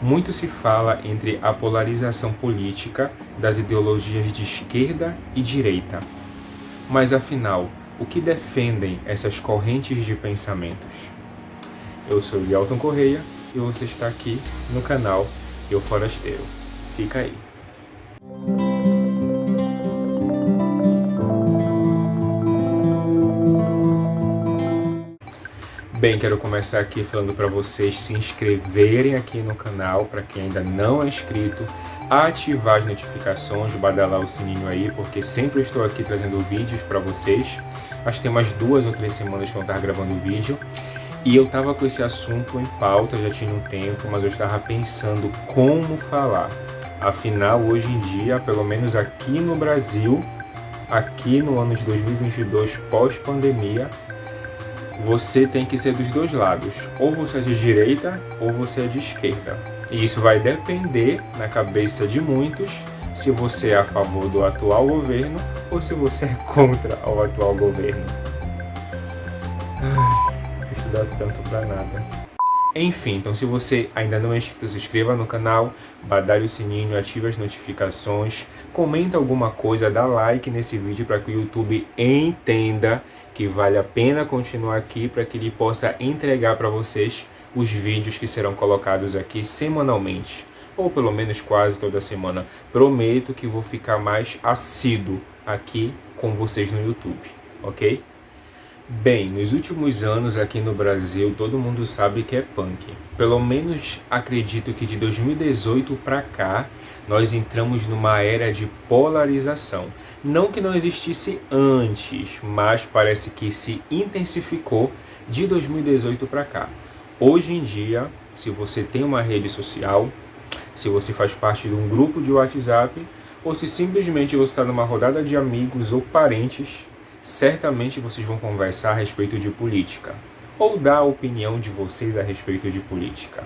Muito se fala entre a polarização política das ideologias de esquerda e direita. Mas afinal, o que defendem essas correntes de pensamentos? Eu sou o Lielton Correia e você está aqui no canal Eu Forasteiro. Fica aí. Bem, quero começar aqui falando para vocês se inscreverem aqui no canal, para quem ainda não é inscrito, ativar as notificações, badalar o sininho aí, porque sempre estou aqui trazendo vídeos para vocês. Acho que tem umas 2 ou 3 semanas que eu não estava gravando vídeo, e eu estava com esse assunto em pauta, já tinha um tempo, mas eu estava pensando como falar. Afinal, hoje em dia, pelo menos aqui no Brasil, aqui no ano de 2022, pós-pandemia, você tem que ser dos dois lados. Ou você é de direita, ou você é de esquerda. E isso vai depender, na cabeça de muitos, se você é a favor do atual governo ou se você é contra o atual governo. Vou estudar tanto pra nada. Enfim, então se você ainda não é inscrito, se inscreva no canal, badale o sininho, ative as notificações, comenta alguma coisa, dá like nesse vídeo para que o YouTube entenda que vale a pena continuar aqui, para que ele possa entregar para vocês os vídeos que serão colocados aqui semanalmente, ou pelo menos quase toda semana. Prometo que vou ficar mais assíduo aqui com vocês no YouTube, ok? Bem, nos últimos anos aqui no Brasil, todo mundo sabe que é punk. Pelo menos acredito que de 2018 para cá, nós entramos numa era de polarização. Não que não existisse antes, mas parece que se intensificou de 2018 para cá. Hoje em dia, se você tem uma rede social, se você faz parte de um grupo de WhatsApp, ou se simplesmente você está numa rodada de amigos ou parentes, certamente vocês vão conversar a respeito de política, ou dar a opinião de vocês a respeito de política.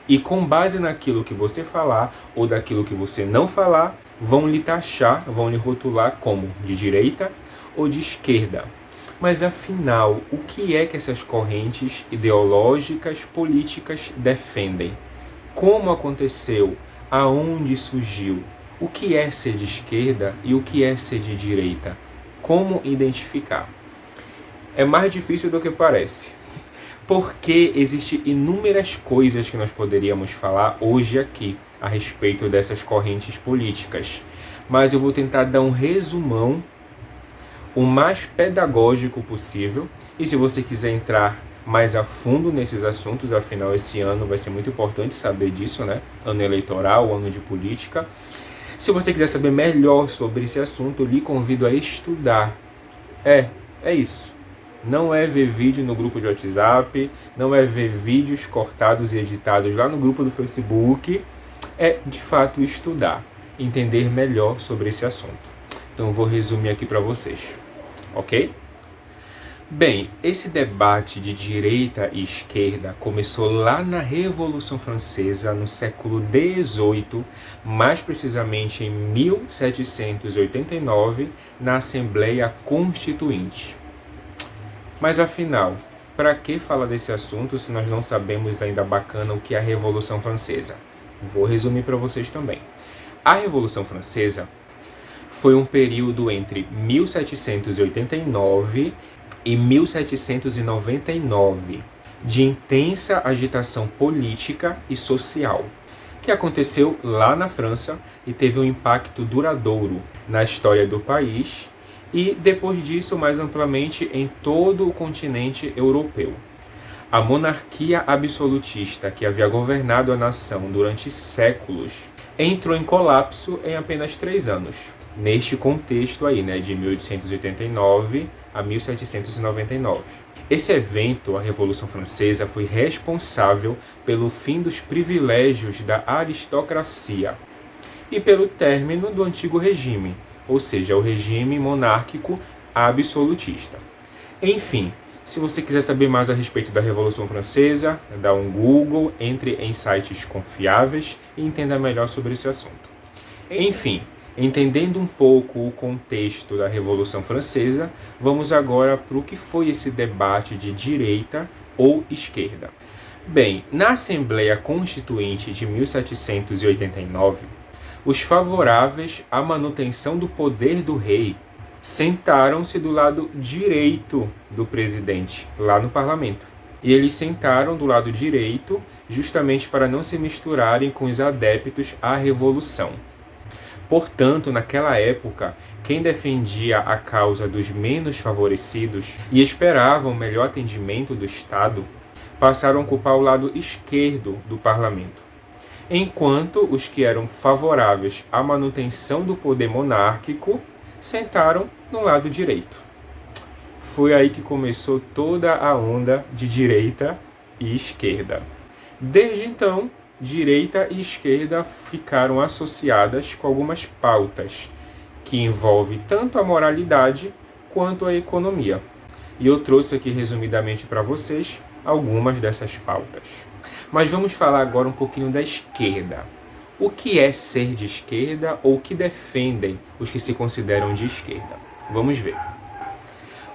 E com base naquilo que você falar, ou daquilo que você não falar, vão lhe taxar, vão lhe rotular como de direita ou de esquerda. Mas afinal, o que é que essas correntes ideológicas, políticas defendem? Como aconteceu? Aonde surgiu? O que é ser de esquerda e o que é ser de direita? Como identificar? É mais difícil do que parece, porque existem inúmeras coisas que nós poderíamos falar hoje aqui a respeito dessas correntes políticas, mas eu vou tentar dar um resumão o mais pedagógico possível, e se você quiser entrar mais a fundo nesses assuntos, afinal esse ano vai ser muito importante saber disso, né? Ano eleitoral, ano de política. Se você quiser saber melhor sobre esse assunto, eu lhe convido a estudar. É isso. Não é ver vídeo no grupo de WhatsApp, não é ver vídeos cortados e editados lá no grupo do Facebook. É, de fato, estudar, entender melhor sobre esse assunto. Então, eu vou resumir aqui para vocês, ok? Bem, esse debate de direita e esquerda começou lá na Revolução Francesa, no século XVIII, mais precisamente em 1789, na Assembleia Constituinte. Mas afinal, para que falar desse assunto se nós não sabemos ainda bacana o que é a Revolução Francesa? Vou resumir para vocês também. A Revolução Francesa foi um período entre 1789 e 1799, de intensa agitação política e social, que aconteceu lá na França e teve um impacto duradouro na história do país e, depois disso, mais amplamente em todo o continente europeu. A monarquia absolutista, que havia governado a nação durante séculos, entrou em colapso em apenas 3 anos. Neste contexto aí, né, de 1889 a 1799. Esse evento, a Revolução Francesa, foi responsável pelo fim dos privilégios da aristocracia e pelo término do antigo regime, ou seja, o regime monárquico absolutista. Enfim, se você quiser saber mais a respeito da Revolução Francesa, dá um Google, entre em sites confiáveis e entenda melhor sobre esse assunto. Enfim, entendendo um pouco o contexto da Revolução Francesa, vamos agora para o que foi esse debate de direita ou esquerda. Bem, na Assembleia Constituinte de 1789, os favoráveis à manutenção do poder do rei sentaram-se do lado direito do presidente, lá no parlamento. E eles sentaram do lado direito justamente para não se misturarem com os adeptos à revolução. Portanto, naquela época, quem defendia a causa dos menos favorecidos e esperava um melhor atendimento do Estado, passaram a ocupar o lado esquerdo do parlamento, enquanto os que eram favoráveis à manutenção do poder monárquico sentaram no lado direito. Foi aí que começou toda a onda de direita e esquerda. Desde então, direita e esquerda ficaram associadas com algumas pautas que envolvem tanto a moralidade quanto a economia. E eu trouxe aqui resumidamente para vocês algumas dessas pautas. Mas vamos falar agora um pouquinho da esquerda. O que é ser de esquerda ou o que defendem os que se consideram de esquerda? Vamos ver.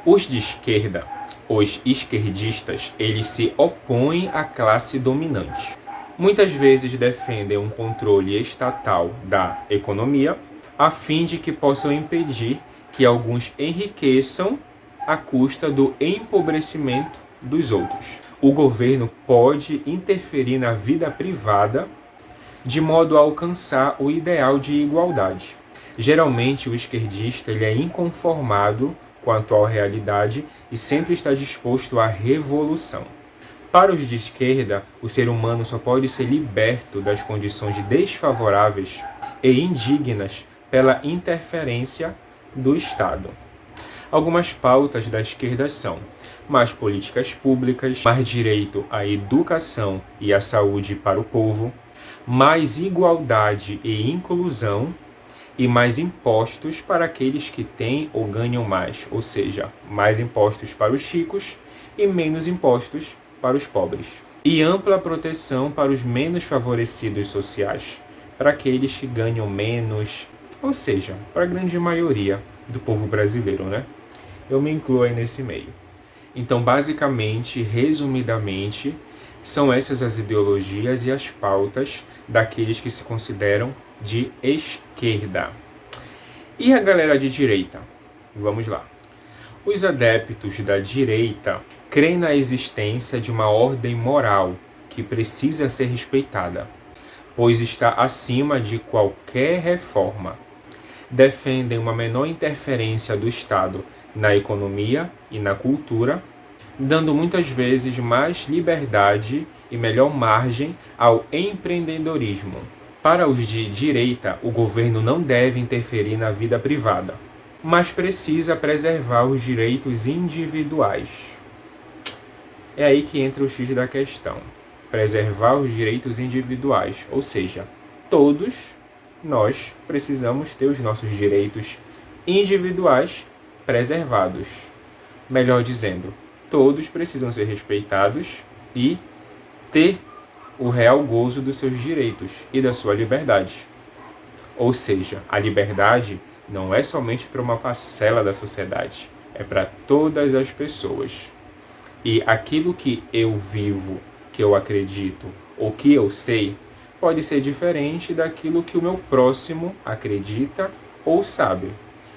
Os de esquerda, os esquerdistas, eles se opõem à classe dominante. Muitas vezes defendem um controle estatal da economia, a fim de que possam impedir que alguns enriqueçam à custa do empobrecimento dos outros. O governo pode interferir na vida privada de modo a alcançar o ideal de igualdade. Geralmente, o esquerdista ele é inconformado com a atual realidade e sempre está disposto à revolução. Para os de esquerda, o ser humano só pode ser liberto das condições desfavoráveis e indignas pela interferência do Estado. Algumas pautas da esquerda são mais políticas públicas, mais direito à educação e à saúde para o povo, mais igualdade e inclusão e mais impostos para aqueles que têm ou ganham mais, ou seja, mais impostos para os ricos e menos impostos para os pobres. E ampla proteção para os menos favorecidos sociais, para aqueles que ganham menos, ou seja, para a grande maioria do povo brasileiro, né? Eu me incluo aí nesse meio. Então, basicamente, resumidamente, são essas as ideologias e as pautas daqueles que se consideram de esquerda. E a galera de direita? Vamos lá. Os adeptos da direita creem na existência de uma ordem moral que precisa ser respeitada, pois está acima de qualquer reforma. Defendem uma menor interferência do Estado na economia e na cultura, dando muitas vezes mais liberdade e melhor margem ao empreendedorismo. Para os de direita, o governo não deve interferir na vida privada, mas precisa preservar os direitos individuais. É aí que entra o X da questão. Preservar os direitos individuais, ou seja, todos nós precisamos ter os nossos direitos individuais preservados. Melhor dizendo, todos precisam ser respeitados e ter o real gozo dos seus direitos e da sua liberdade. Ou seja, a liberdade não é somente para uma parcela da sociedade, é para todas as pessoas. E aquilo que eu vivo, que eu acredito ou que eu sei, pode ser diferente daquilo que o meu próximo acredita ou sabe.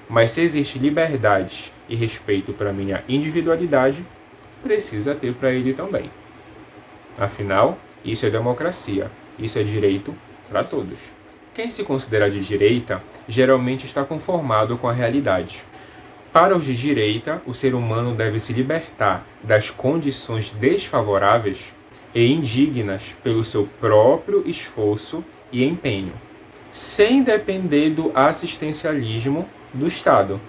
Mas se existe liberdade e respeito para a minha individualidade, precisa ter para ele também. Afinal, isso é democracia, isso é direito para todos. Quem se considera de direita geralmente está conformado com a realidade. Para os de direita, o ser humano deve se libertar das condições desfavoráveis e indignas pelo seu próprio esforço e empenho, sem depender do assistencialismo do Estado.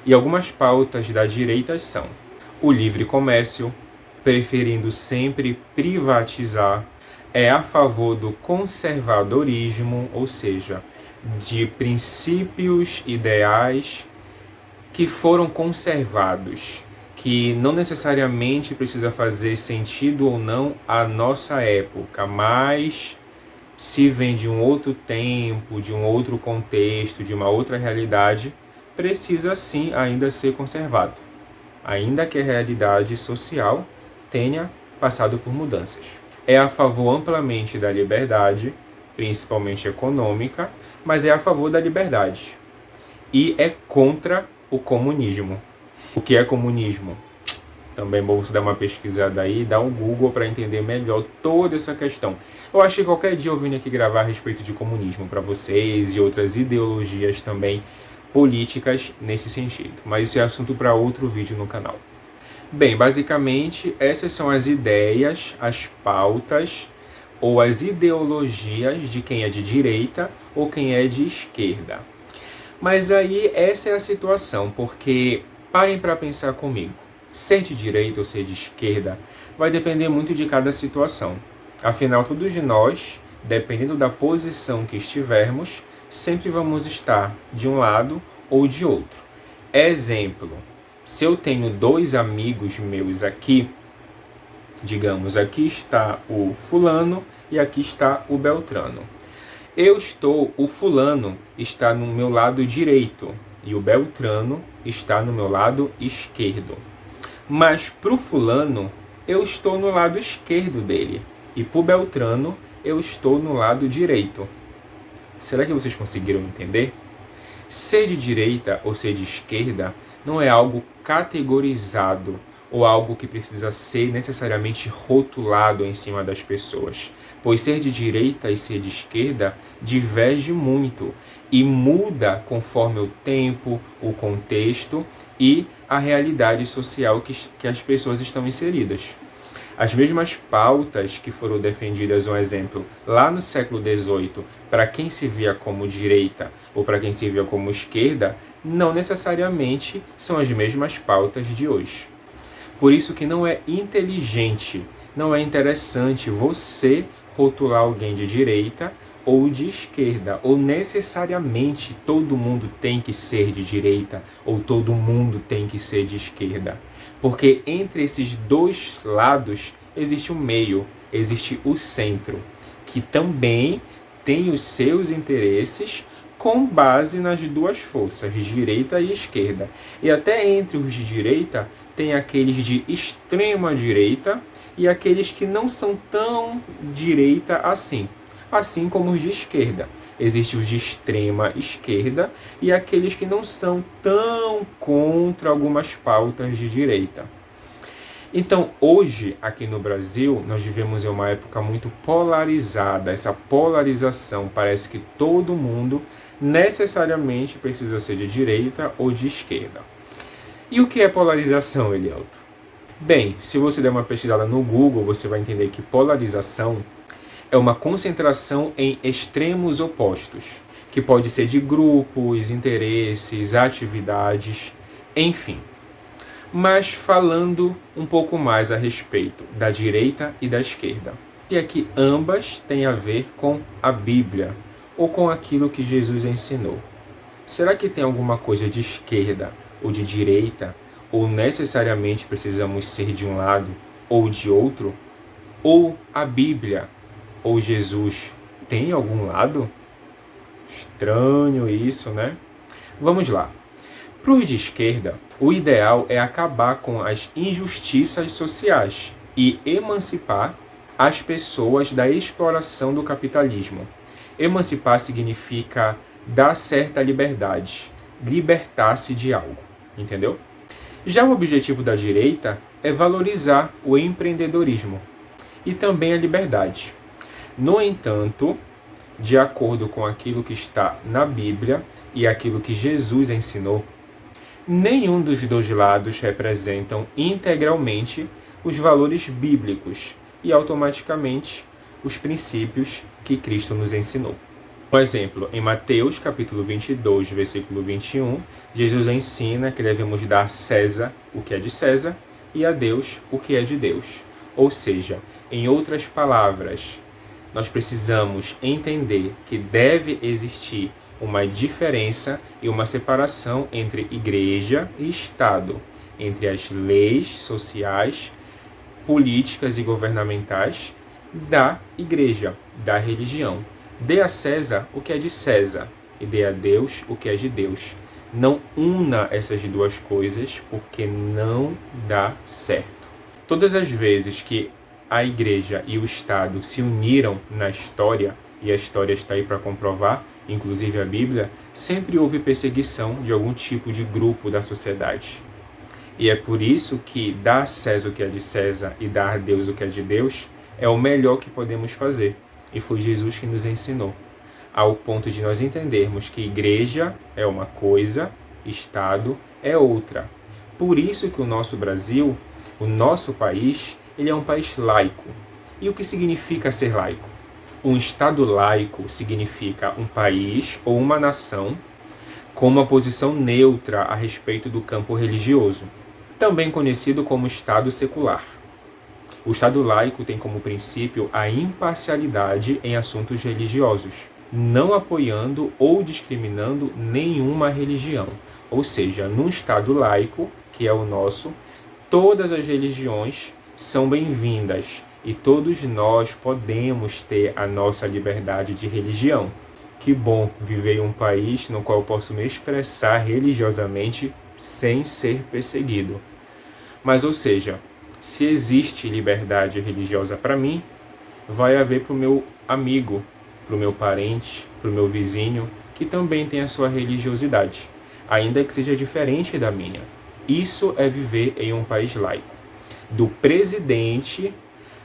E algumas pautas da direita são o livre comércio, preferindo sempre privatizar, é a favor do conservadorismo, ou seja, de princípios ideais que foram conservados, que não necessariamente precisa fazer sentido ou não à nossa época, mas se vem de um outro tempo, de um outro contexto, de uma outra realidade, precisa sim ainda ser conservado, ainda que a realidade social tenha passado por mudanças. É a favor amplamente da liberdade, principalmente econômica, mas é a favor da liberdade. E é contra o comunismo. O que é comunismo? Também vou dar uma pesquisada aí, dar um Google para entender melhor toda essa questão. Eu acho que qualquer dia eu venho aqui gravar a respeito de comunismo para vocês e outras ideologias também políticas nesse sentido. Mas isso é assunto para outro vídeo no canal. Bem, basicamente essas são as ideias, as pautas ou as ideologias de quem é de direita ou quem é de esquerda. Mas aí essa é a situação, porque parem para pensar comigo. Ser de direita ou ser de esquerda vai depender muito de cada situação. Afinal, todos nós, dependendo da posição que estivermos, sempre vamos estar de um lado ou de outro. Exemplo, se eu tenho dois amigos meus aqui, digamos, aqui está o fulano e aqui está o Beltrano. O fulano está no meu lado direito e o Beltrano está no meu lado esquerdo. Mas para o fulano, eu estou no lado esquerdo dele. E para o Beltrano, eu estou no lado direito. Será que vocês conseguiram entender? Ser de direita ou ser de esquerda não é algo categorizado ou algo que precisa ser necessariamente rotulado em cima das pessoas. Pois ser de direita e ser de esquerda diverge muito e muda conforme o tempo, o contexto e a realidade social que as pessoas estão inseridas. As mesmas pautas que foram defendidas, um exemplo, lá no século XVIII, para quem se via como direita ou para quem se via como esquerda, não necessariamente são as mesmas pautas de hoje. Por isso que não é inteligente, não é interessante você rotular alguém de direita ou de esquerda, ou necessariamente todo mundo tem que ser de direita ou todo mundo tem que ser de esquerda. Porque entre esses dois lados existe o meio, existe o centro, que também tem os seus interesses com base nas duas forças, direita e esquerda. E até entre os de direita tem aqueles de extrema direita e aqueles que não são tão direita assim. Assim como os de esquerda. Existem os de extrema esquerda e aqueles que não são tão contra algumas pautas de direita. Então, hoje, aqui no Brasil, nós vivemos em uma época muito polarizada. Essa polarização parece que todo mundo necessariamente precisa ser de direita ou de esquerda. E o que é polarização, Elielto? Bem, se você der uma pesquisada no Google, você vai entender que polarização é uma concentração em extremos opostos, que pode ser de grupos, interesses, atividades, enfim. Mas falando um pouco mais a respeito da direita e da esquerda. E aqui ambas têm a ver com a Bíblia, ou com aquilo que Jesus ensinou. Será que tem alguma coisa de esquerda ou de direita, ou necessariamente precisamos ser de um lado ou de outro? Ou a Bíblia ou Jesus tem algum lado? Estranho isso, né? Vamos lá. Para os de esquerda, o ideal é acabar com as injustiças sociais e emancipar as pessoas da exploração do capitalismo. Emancipar significa dar certa liberdade, libertar-se de algo, entendeu? Já o objetivo da direita é valorizar o empreendedorismo e também a liberdade. No entanto, de acordo com aquilo que está na Bíblia e aquilo que Jesus ensinou, nenhum dos dois lados representam integralmente os valores bíblicos e automaticamente os princípios que Cristo nos ensinou. Por exemplo, em Mateus capítulo 22, versículo 21, Jesus ensina que devemos dar a César o que é de César e a Deus o que é de Deus. Ou seja, em outras palavras, nós precisamos entender que deve existir uma diferença e uma separação entre igreja e Estado, entre as leis sociais, políticas e governamentais da igreja, da religião. Dê a César o que é de César e dê a Deus o que é de Deus. Não una essas duas coisas porque não dá certo. Todas as vezes que a igreja e o Estado se uniram na história, e a história está aí para comprovar, inclusive a Bíblia, sempre houve perseguição de algum tipo de grupo da sociedade. E é por isso que dar a César o que é de César e dar a Deus o que é de Deus é o melhor que podemos fazer. E foi Jesus que nos ensinou, ao ponto de nós entendermos que igreja é uma coisa, Estado é outra. Por isso que o nosso Brasil, o nosso país, ele é um país laico. E o que significa ser laico? Um Estado laico significa um país ou uma nação com uma posição neutra a respeito do campo religioso, também conhecido como Estado secular. O Estado laico tem como princípio a imparcialidade em assuntos religiosos, não apoiando ou discriminando nenhuma religião. Ou seja, num Estado laico, que é o nosso, todas as religiões são bem-vindas e todos nós podemos ter a nossa liberdade de religião. Que bom viver em um país no qual eu posso me expressar religiosamente sem ser perseguido. Mas, ou seja, se existe liberdade religiosa para mim, vai haver para o meu amigo, para o meu parente, para o meu vizinho, que também tem a sua religiosidade, ainda que seja diferente da minha. Isso é viver em um país laico. Do presidente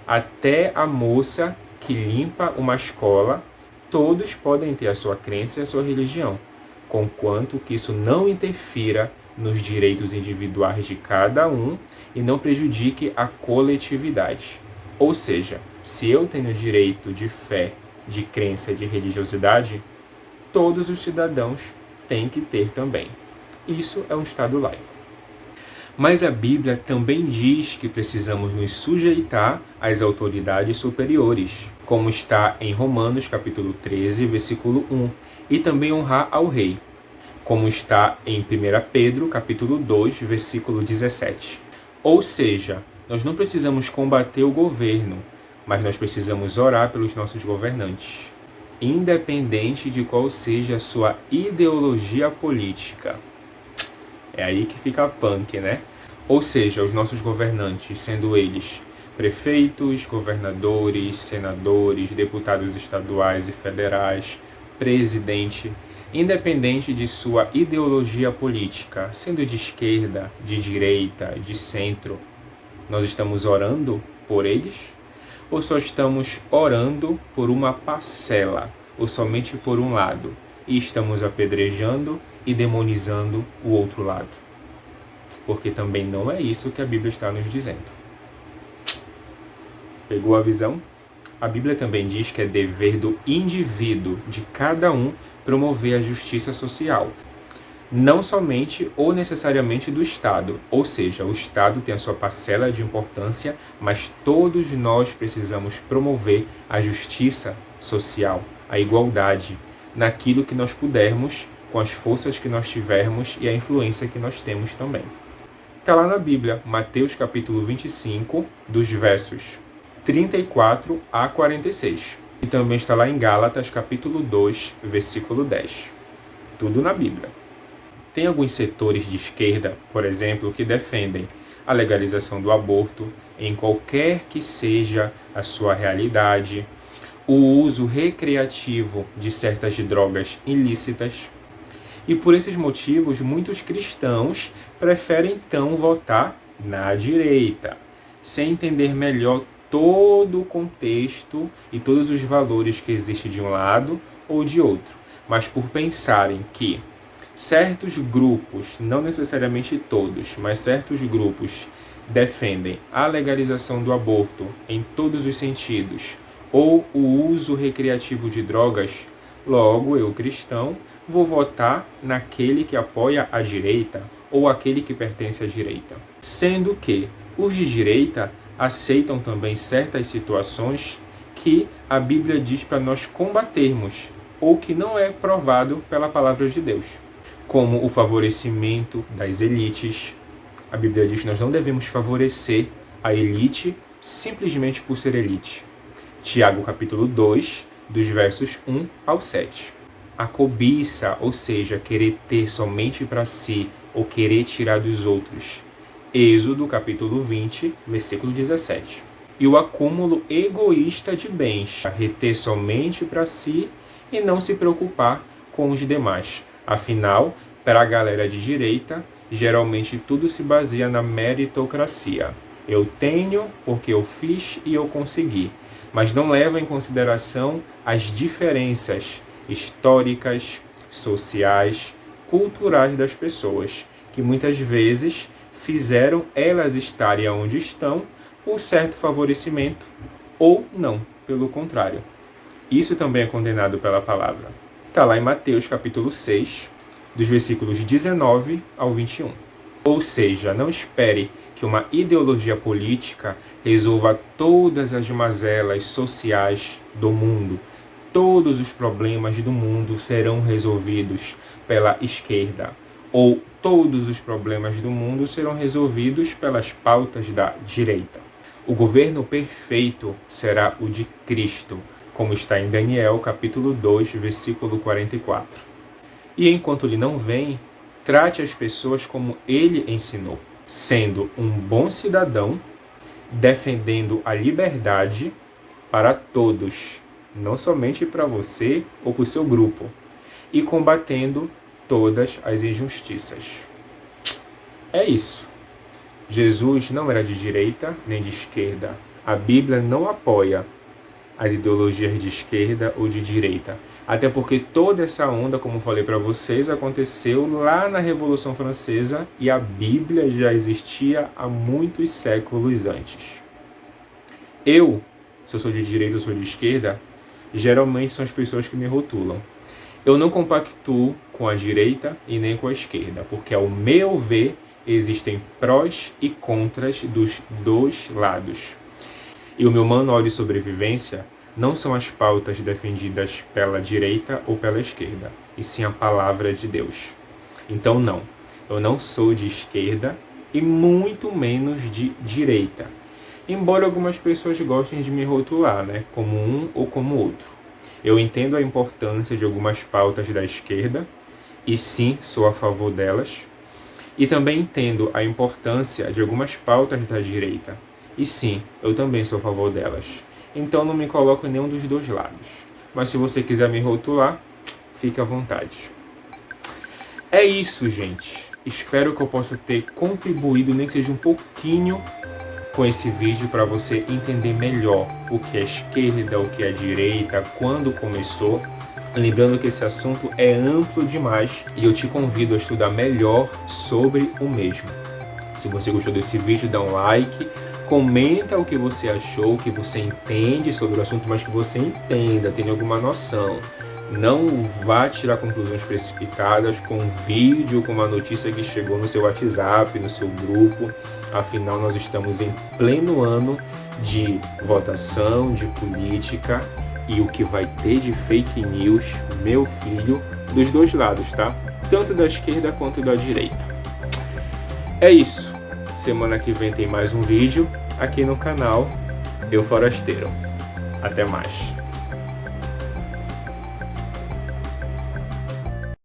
até a moça que limpa uma escola, todos podem ter a sua crença e a sua religião, conquanto que isso não interfira nos direitos individuais de cada um e não prejudique a coletividade. Ou seja, se eu tenho direito de fé, de crença e de religiosidade, todos os cidadãos têm que ter também. Isso é um Estado laico. Mas a Bíblia também diz que precisamos nos sujeitar às autoridades superiores, como está em Romanos capítulo 13, versículo 1, e também honrar ao rei, como está em 1 Pedro capítulo 2, versículo 17. Ou seja, nós não precisamos combater o governo, mas nós precisamos orar pelos nossos governantes, independente de qual seja a sua ideologia política. É aí que fica punk, né? Ou seja, os nossos governantes, sendo eles prefeitos, governadores, senadores, deputados estaduais e federais, presidente, independente de sua ideologia política, sendo de esquerda, de direita, de centro, nós estamos orando por eles? Ou só estamos orando por uma parcela, ou somente por um lado, e estamos apedrejando e demonizando o outro lado? Porque também não é isso que a Bíblia está nos dizendo. Pegou a visão? A Bíblia também diz que é dever do indivíduo, de cada um, promover a justiça social. Não somente ou necessariamente do Estado, ou seja, o Estado tem a sua parcela de importância, mas todos nós precisamos promover a justiça social, a igualdade, naquilo que nós pudermos, com as forças que nós tivermos e a influência que nós temos também. Está lá na Bíblia, Mateus capítulo 25, dos versos 34 a 46. E também está lá em Gálatas capítulo 2, versículo 10. Tudo na Bíblia. Tem alguns setores de esquerda, por exemplo, que defendem a legalização do aborto, em qualquer que seja a sua realidade, o uso recreativo de certas drogas ilícitas. E por esses motivos, muitos cristãos preferem então votar na direita, sem entender melhor todo o contexto e todos os valores que existem de um lado ou de outro, mas por pensarem que certos grupos, não necessariamente todos, mas certos grupos defendem a legalização do aborto em todos os sentidos ou o uso recreativo de drogas, logo eu, cristão, vou votar naquele que apoia a direita ou aquele que pertence à direita. Sendo que os de direita aceitam também certas situações que a Bíblia diz para nós combatermos ou que não é provado pela palavra de Deus, como o favorecimento das elites. A Bíblia diz que nós não devemos favorecer a elite simplesmente por ser elite. Tiago capítulo 2, dos versos 1 ao 7. A cobiça, ou seja, querer ter somente para si ou querer tirar dos outros. Êxodo capítulo 20, versículo 17. e o acúmulo egoísta de bens, reter somente para si e não se preocupar com os demais. Afinal, para a galera de direita, geralmente tudo se baseia na meritocracia. Eu tenho porque eu fiz e eu consegui, mas não leva em consideração as diferenças históricas, sociais, culturais das pessoas, que muitas vezes fizeram elas estarem onde estão por certo favorecimento ou não, pelo contrário. Isso também é condenado pela palavra. Está lá em Mateus capítulo 6, dos versículos 19 ao 21. Ou seja, não espere que uma ideologia política resolva todas as mazelas sociais do mundo. Todos os problemas do mundo serão resolvidos pela esquerda. Ou todos os problemas do mundo serão resolvidos pelas pautas da direita. O governo perfeito será o de Cristo, como está em Daniel capítulo 2, versículo 44. E enquanto ele não vem, trate as pessoas como ele ensinou, sendo um bom cidadão, defendendo a liberdade para todos, não somente para você ou para o seu grupo, e combatendo todas as injustiças. É isso. Jesus não era de direita nem de esquerda. A Bíblia não apoia as ideologias de esquerda ou de direita. Até porque toda essa onda, como falei para vocês, aconteceu lá na Revolução Francesa e a Bíblia já existia há muitos séculos antes. Se eu sou de direita ou sou de esquerda, geralmente são as pessoas que me rotulam. Eu não compactuo com a direita e nem com a esquerda, porque ao meu ver existem prós e contras dos dois lados. E o meu manual de sobrevivência não são as pautas defendidas pela direita ou pela esquerda, e sim a palavra de Deus. Então não, eu não sou de esquerda e muito menos de direita. Embora algumas pessoas gostem de me rotular, como um ou como outro. Eu entendo a importância de algumas pautas da esquerda, e sim, sou a favor delas. E também entendo a importância de algumas pautas da direita, e sim, eu também sou a favor delas. Então não me coloco em nenhum dos dois lados. Mas se você quiser me rotular, fique à vontade. É isso, gente. Espero que eu possa ter contribuído, nem que seja um pouquinho, com esse vídeo para você entender melhor o que é esquerda, o que é direita, quando começou. Lembrando que esse assunto é amplo demais e eu te convido a estudar melhor sobre o mesmo. Se você gostou desse vídeo, dá um like, comenta o que você achou, o que você entende sobre o assunto, mas que você entenda, tenha alguma noção. Não vá tirar conclusões precipitadas com um vídeo, com uma notícia que chegou no seu WhatsApp, no seu grupo. Afinal, nós estamos em pleno ano de votação, de política, e o que vai ter de fake news, meu filho, dos dois lados, tá? Tanto da esquerda quanto da direita. É isso. Semana que vem tem mais um vídeo aqui no canal Eu Forasteiro. Até mais.